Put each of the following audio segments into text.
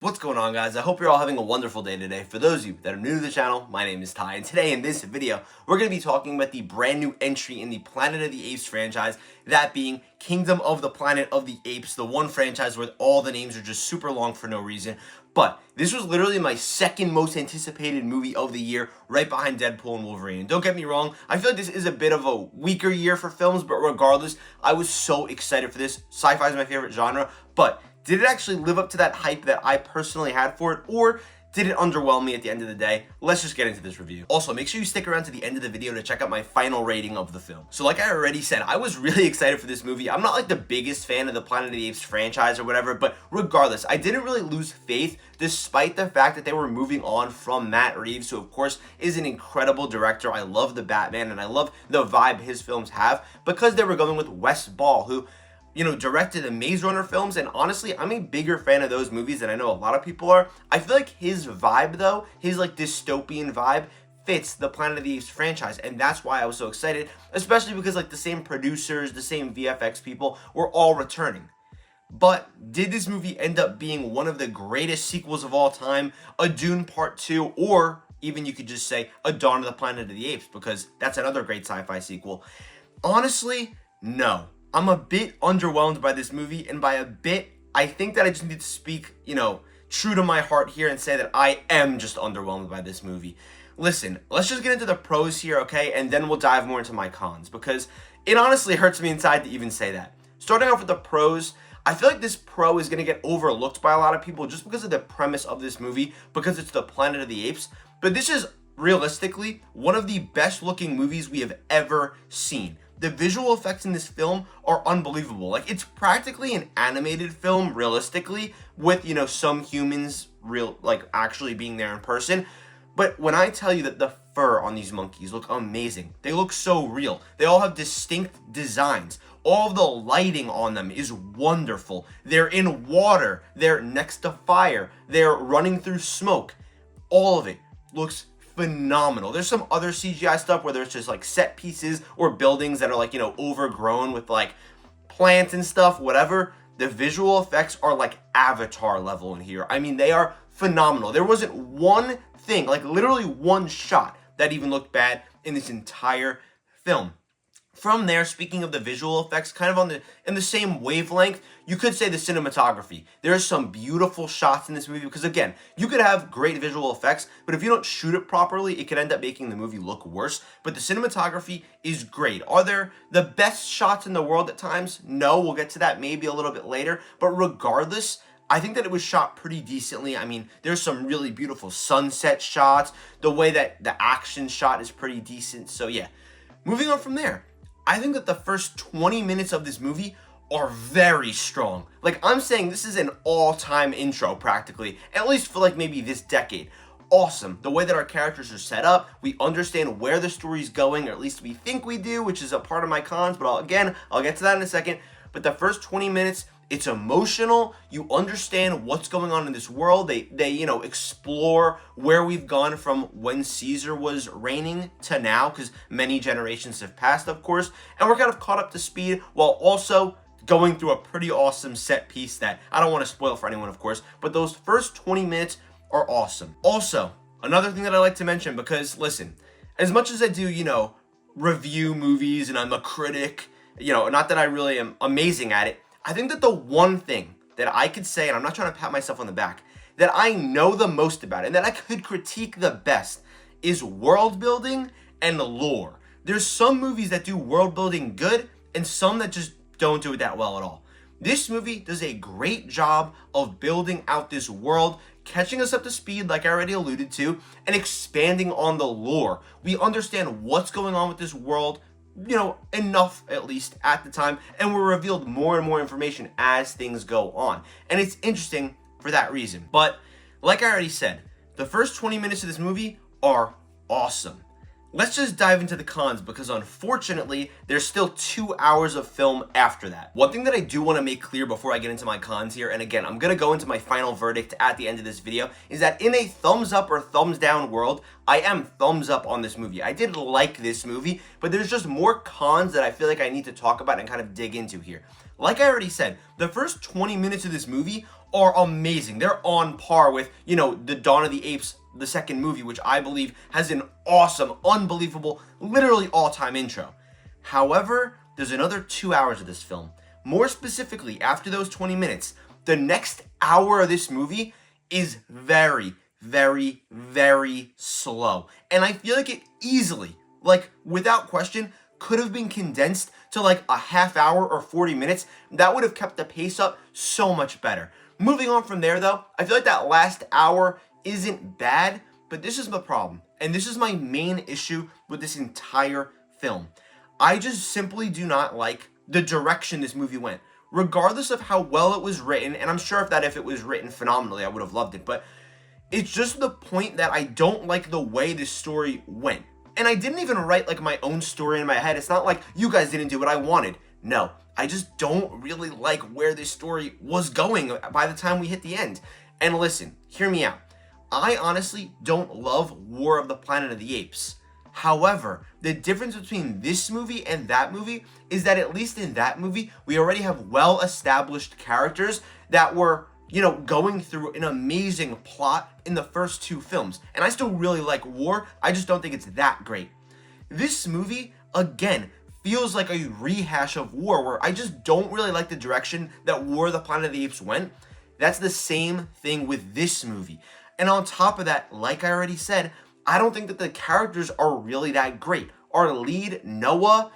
What's going on, guys? I hope you're all having a wonderful day today. For those of you that are new to the channel, my name is Ty, and today in this video, we're going to be talking about the brand new entry in the Planet of the Apes franchise, that being Kingdom of the Planet of the Apes, the one franchise where all the names are just super long for no reason. But this was literally my second most anticipated movie of the year, right behind Deadpool and Wolverine. And don't get me wrong, I feel like this is a bit of a weaker year for films, but regardless, I was so excited for this. Sci-fi is my favorite genre, but did it actually live up to that hype that I personally had for it, or did it underwhelm me at the end of the day? Let's just get into this review. Also, make sure you stick around to the end of the video to check out my final rating of the film. So like I already said, I was really excited for this movie. I'm not like the biggest fan of the Planet of the Apes franchise or whatever, but regardless, I didn't really lose faith despite the fact that they were moving on from Matt Reeves, who of course is an incredible director. I love the Batman and I love the vibe his films have, because they were going with Wes Ball, who directed the Maze Runner films, and honestly, I'm a bigger fan of those movies than I know a lot of people are. I feel like his vibe, though, his like dystopian vibe, fits the Planet of the Apes franchise, and that's why I was so excited, especially because like the same producers, the same VFX people were all returning. But did this movie end up being one of the greatest sequels of all time, a Dune Part 2, or even you could just say a Dawn of the Planet of the Apes, because that's another great sci-fi sequel? Honestly, no. I'm a bit underwhelmed by this movie, and by a bit, I think that I just need to speak, true to my heart here and say that I am just underwhelmed by this movie. Listen, let's just get into the pros here, okay? And then we'll dive more into my cons, because it honestly hurts me inside to even say that. Starting off with the pros, I feel like this pro is going to get overlooked by a lot of people just because of the premise of this movie, because it's the Planet of the Apes. But this is, realistically, one of the best looking movies we have ever seen. The visual effects in this film are unbelievable. Like, it's practically an animated film, realistically, with, some humans actually being there in person. But when I tell you that the fur on these monkeys look amazing, they look so real. They all have distinct designs. All of the lighting on them is wonderful. They're in water. They're next to fire. They're running through smoke. All of it looks phenomenal. There's some other CGI stuff where there's just like set pieces or buildings that are like, overgrown with like plants and stuff, whatever. The visual effects are like Avatar level in here. I mean, they are phenomenal. There wasn't one thing, like literally one shot, that even looked bad in this entire film. From there, speaking of the visual effects, kind of in the same wavelength, you could say the cinematography. There are some beautiful shots in this movie, because again, you could have great visual effects, but if you don't shoot it properly, it could end up making the movie look worse. But the cinematography is great. Are there the best shots in the world at times? No, we'll get to that maybe a little bit later. But regardless, I think that it was shot pretty decently. I mean, there's some really beautiful sunset shots. The way that the action shot is pretty decent. So yeah, moving on from there. I think that the first 20 minutes of this movie are very strong. Like, I'm saying this is an all-time intro, practically, at least for like maybe this decade. Awesome. The way that our characters are set up, we understand where the story's going, or at least we think we do, which is a part of my cons, but I'll get to that in a second. But the first 20 minutes, it's emotional. You understand what's going on in this world. They explore where we've gone from when Caesar was reigning to now, because many generations have passed, of course. And we're kind of caught up to speed while also going through a pretty awesome set piece that I don't want to spoil for anyone, of course. But those first 20 minutes are awesome. Also, another thing that I like to mention, because listen, as much as I do, review movies and I'm a critic, not that I really am amazing at it, I think that the one thing that I could say, and I'm not trying to pat myself on the back, that I know the most about and that I could critique the best is world building and lore. There's some movies that do world building good and some that just don't do it that well at all. This movie does a great job of building out this world, catching us up to speed like I already alluded to, and expanding on the lore. We understand what's going on with this world, enough at least at the time, and we're revealed more and more information as things go on. And it's interesting for that reason. But like I already said, the first 20 minutes of this movie are awesome. Let's just dive into the cons, because unfortunately, there's still 2 hours of film after that. One thing that I do want to make clear before I get into my cons here, and again, I'm going to go into my final verdict at the end of this video, is that in a thumbs up or thumbs down world, I am thumbs up on this movie. I did like this movie, but there's just more cons that I feel like I need to talk about and kind of dig into here. Like I already said, the first 20 minutes of this movie are amazing. They're on par with, the Dawn of the Apes, the second movie, which I believe has an awesome, unbelievable, literally all-time intro. However, there's another 2 hours of this film. More specifically, after those 20 minutes, the next hour of this movie is very, very, very slow. And I feel like it easily, without question, could have been condensed to a half hour or 40 minutes. That would have kept the pace up so much better. Moving on from there though, I feel like that last hour isn't bad, but this is the problem. And this is my main issue with this entire film. I just simply do not like the direction this movie went. Regardless of how well it was written, and I'm sure if it was written phenomenally, I would have loved it, but it's just the point that I don't like the way this story went. And I didn't even write my own story in my head. It's not like you guys didn't do what I wanted. No, I just don't really like where this story was going by the time we hit the end. And listen, hear me out. I honestly don't love War of the Planet of the Apes. However, the difference between this movie and that movie is that at least in that movie, we already have well-established characters that were, going through an amazing plot in the first two films. And I still really like War, I just don't think it's that great. This movie, again, feels like a rehash of War, where I just don't really like the direction that War of the Planet of the Apes went. That's the same thing with this movie. And on top of that, like I already said, I don't think that the characters are really that great. Our lead, Noah,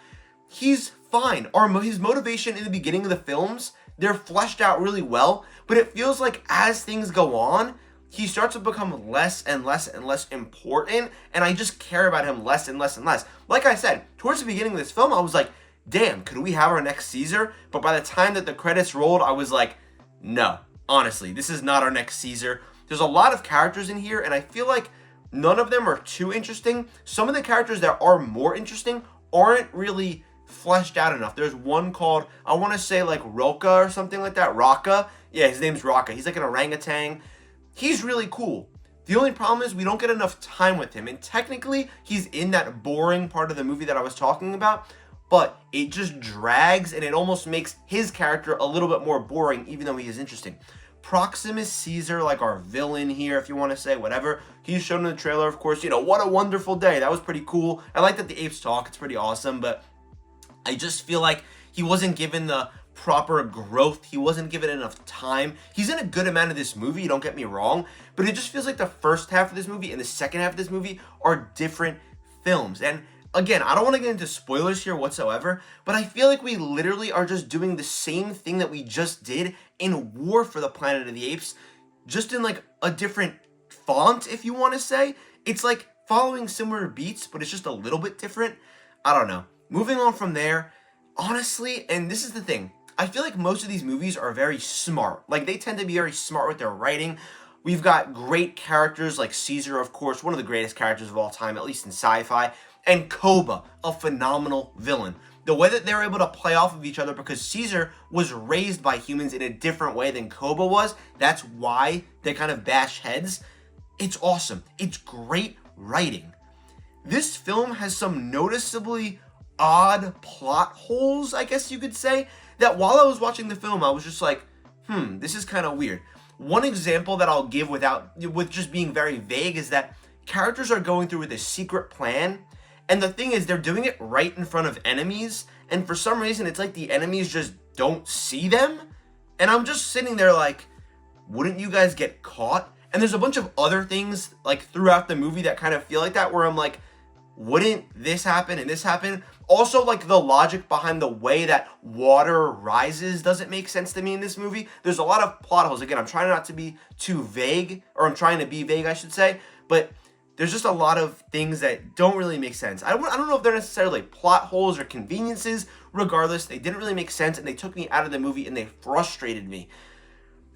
he's fine. His motivation in the beginning of the films, they're fleshed out really well, but it feels like as things go on, he starts to become less and less and less important, and I just care about him less and less and less. Like I said, towards the beginning of this film, I was like, damn, could we have our next Caesar? But by the time that the credits rolled, I was like, no, honestly, this is not our next Caesar. There's a lot of characters in here, and I feel like none of them are too interesting. Some of the characters that are more interesting aren't really fleshed out enough. There's one called, I want to say Roka or something like that. Raka. Yeah, his name's Raka. He's like an orangutan. He's really cool. The only problem is we don't get enough time with him. And technically, he's in that boring part of the movie that I was talking about. But it just drags and it almost makes his character a little bit more boring, even though he is interesting. Proximus Caesar, our villain here, if you want to say, whatever. He's shown in the trailer, of course. What a wonderful day. That was pretty cool. I like that the apes talk. It's pretty awesome, but I just feel like he wasn't given the proper growth. He wasn't given enough time. He's in a good amount of this movie, don't get me wrong, but it just feels like the first half of this movie and the second half of this movie are different films. And again, I don't want to get into spoilers here whatsoever, but I feel like we literally are just doing the same thing that we just did in War for the Planet of the Apes, just in a different font, if you want to say. It's following similar beats, but it's just a little bit different. I don't know. Moving on from there, honestly, and this is the thing, I feel like most of these movies are very smart. They tend to be very smart with their writing. We've got great characters like Caesar, of course, one of the greatest characters of all time, at least in sci-fi, and Koba, a phenomenal villain. The way that they're able to play off of each other, because Caesar was raised by humans in a different way than Koba was, that's why they kind of bash heads. It's awesome. It's great writing. This film has some noticeably odd plot holes, I guess you could say, that while I was watching the film, I was just like, this is kind of weird. One example that I'll give with just being very vague is that characters are going through with a secret plan, and the thing is, they're doing it right in front of enemies, and for some reason, it's like the enemies just don't see them, and I'm just sitting there like, wouldn't you guys get caught? And there's a bunch of other things, throughout the movie that kind of feel like that, where I'm like, wouldn't this happen and this happen? Also, the logic behind the way that water rises doesn't make sense to me in this movie. There's a lot of plot holes. Again, I'm trying not to be too vague, or I'm trying to be vague, I should say, but there's just a lot of things that don't really make sense. I don't know if they're necessarily plot holes or conveniences. Regardless, they didn't really make sense, and they took me out of the movie, and they frustrated me.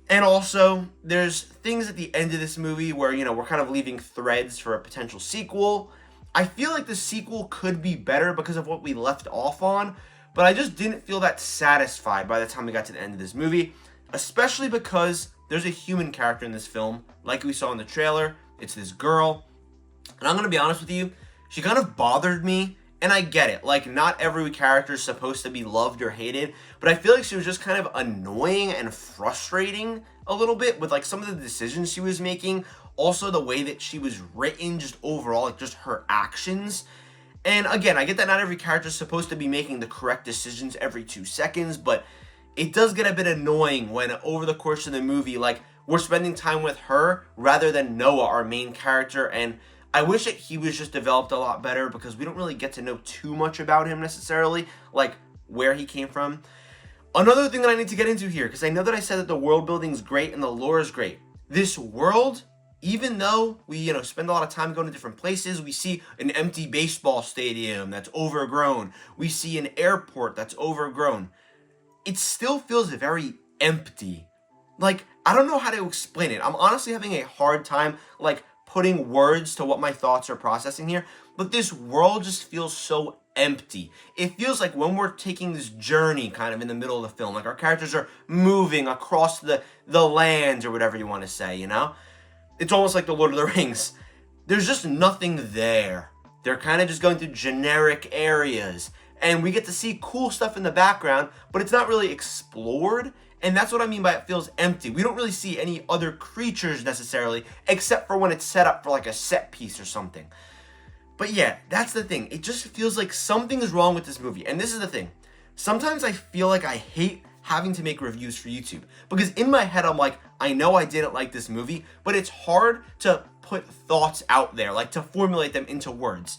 And also, there's things at the end of this movie where, we're kind of leaving threads for a potential sequel. I feel like the sequel could be better because of what we left off on, but I just didn't feel that satisfied by the time we got to the end of this movie, especially because there's a human character in this film, like we saw in the trailer. It's this girl, and I'm going to be honest with you, she kind of bothered me, and I get it. Not every character is supposed to be loved or hated, but I feel like she was just kind of annoying and frustrating a little bit with like some of the decisions she was making, also the way that she was written, just overall, like just her actions. And again, I get that not every character is supposed to be making the correct decisions every 2 seconds, but it does get a bit annoying when over the course of the movie, like, we're spending time with her rather than Noah, our main character, and I wish that he was just developed a lot better because we don't really get to know too much about him necessarily, like where he came from. Another thing that I need to get into here, because I know that I said that the world building is great and the lore is great. This world, even though we, spend a lot of time going to different places, we see an empty baseball stadium that's overgrown. We see an airport that's overgrown. It still feels very empty. Like, I don't know how to explain it. I'm honestly having a hard time, like, putting words to what my thoughts are processing here. But this world just feels so empty. It feels like when we're taking this journey kind of in the middle of the film, like our characters are moving across the lands or whatever you want to say, It's almost like the Lord of the Rings. There's just nothing there. They're kind of just going through generic areas. And we get to see cool stuff in the background, but it's not really explored. And that's what I mean by it feels empty. We don't really see any other creatures necessarily, except for when it's set up for like a set piece or something. But yeah, that's the thing. It just feels like something is wrong with this movie. And this is the thing. Sometimes I feel like I hate having to make reviews for YouTube. Because in my head, I'm like, I know I didn't like this movie, but it's hard to put thoughts out there, like to formulate them into words.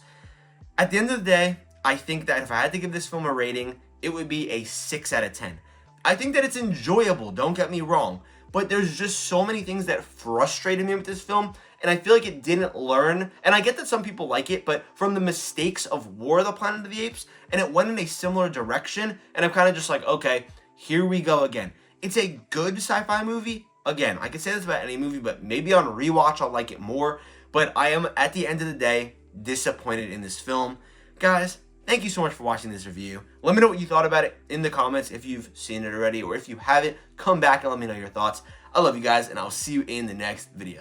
At the end of the day, I think that if I had to give this film a rating, it would be a 6 out of 10. I think that it's enjoyable, don't get me wrong, but there's just so many things that frustrated me with this film, and I feel like it didn't learn, and I get that some people like it, but from the mistakes of War of the Planet of the Apes, and it went in a similar direction, and I'm kind of just like, okay, here we go again. It's a good sci-fi movie. Again, I could say this about any movie, but maybe on rewatch I'll like it more, but I am, at the end of the day, disappointed in this film. Guys, thank you so much for watching this review. Let me know what you thought about it in the comments if you've seen it already, or if you haven't, come back and let me know your thoughts. I love you guys, and I'll see you in the next video.